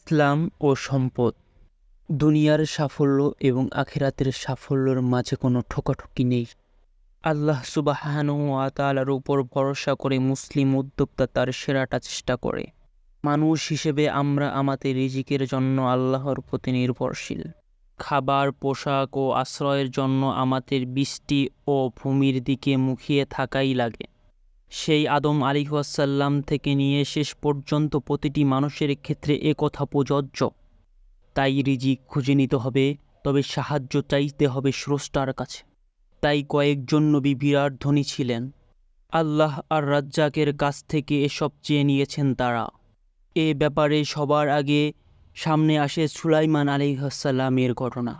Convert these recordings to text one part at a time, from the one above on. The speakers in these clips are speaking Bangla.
ইসলাম ও সম্পদ। দুনিয়ার সাফল্য এবং আখিরাতের সাফল্যের মাঝে কোনো ঠোকাঠুকি নেই। আল্লাহ সুবহানাহু ওয়া তাআলার উপর ভরসা করে মুসলিম উদ্যোক্তা তার সেরাটা চেষ্টা করে। মানুষ হিসেবে আমরা আমাদের রিজিকের জন্য আল্লাহর প্রতি নির্ভরশীল। খাবার, পোশাক ও আশ্রয়ের জন্য আমাদের বৃষ্টি ও ভূমির দিকে মুখিয়ে থাকাই লাগে। সেই আদম আলাইহিসসালাম থেকে নিয়ে শেষ পর্যন্ত প্রতিটি মানুষের ক্ষেত্রে এ কথা প্রযোজ্য। তাই রিজিক খুঁজে নিতে হবে, তবে সাহায্য চাইতে হবে স্রষ্টার কাছে। তাই কয়েকজন নবী বিরাট ধনী ছিলেন। আল্লাহ আর রাজ্জাকের কাছ থেকে এসব চেয়ে নিয়েছেন তারা। এ ব্যাপারে সবার আগে সামনে আসে সুলাইমান আলাইহিসসালামের ঘটনা।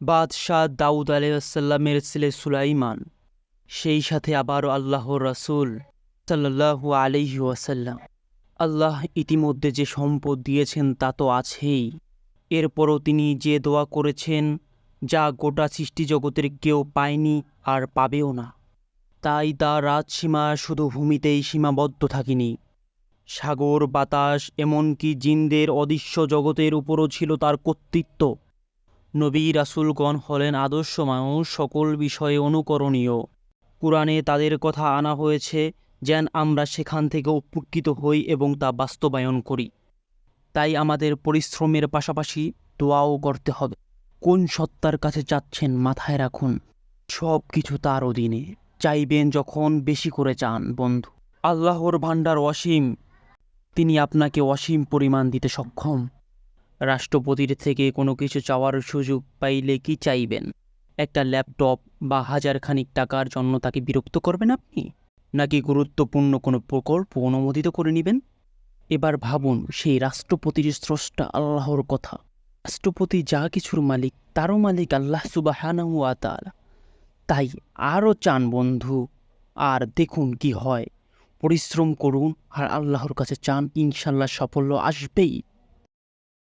বাদশাহ দাউদ আলাইহিসসালামের ছেলে সুলাইমান, সেই সাথে আবারও আল্লাহর রাসূল সাল্লাল্লাহু আলাইহি ওয়াসাল্লাম। আল্লাহ ইতিমধ্যে যে সম্পদ দিয়েছেন তা তো আছেই, এরপরও তিনি যে দোয়া করেছেন যা গোটা সৃষ্টিজগতের কেউ পায়নি আর পাবেও না। তাই তার রাজসীমা শুধু ভূমিতেই সীমাবদ্ধ থাকেনি, সাগর, বাতাস, এমনকি জিনদের অদৃশ্য জগতের উপরও ছিল তার কর্তৃত্ব। নবী রাসূলগণ হলেন আদর্শ মানুষ, সকল বিষয়ে অনুকরণীয়। কুরআনে তাদের কথা আনা হয়েছে যেন আমরা সেখান থেকে উপকৃত হই এবং তা বাস্তবায়ন করি। তাই আমাদের পরিশ্রমের পাশাপাশি দোয়াও করতে হবে। কোন সত্তার কাছে চাচ্ছেন মাথায় রাখুন, সব কিছু তার অধীনে। চাইবেন যখন বেশি করে চান বন্ধু। আল্লাহর ভান্ডার অসীম, তিনি আপনাকে অসীম পরিমাণ দিতে সক্ষম। রাষ্ট্রপতির থেকে কোনো কিছু চাওয়ার সুযোগ পাইলে কি চাইবেন? একটা ল্যাপটপ বা হাজারখানিক টাকার জন্য তাকে বিরক্ত করবেন আপনি? নাকি গুরুত্বপূর্ণ কোনো প্রকল্প অনুমোদিত করে নেবেন? এবার ভাবুন সেই রাষ্ট্রপতির স্রষ্টা আল্লাহর কথা। রাষ্ট্রপতি যা কিছুর মালিক, তারও মালিক আল্লাহ সুবহানাহু ওয়া তাআলা। তাই আরও চান বন্ধু, আর দেখুন কি হয়। পরিশ্রম করুন আর আল্লাহর কাছে চান, ইনশাল্লাহ সাফল্য আসবেই।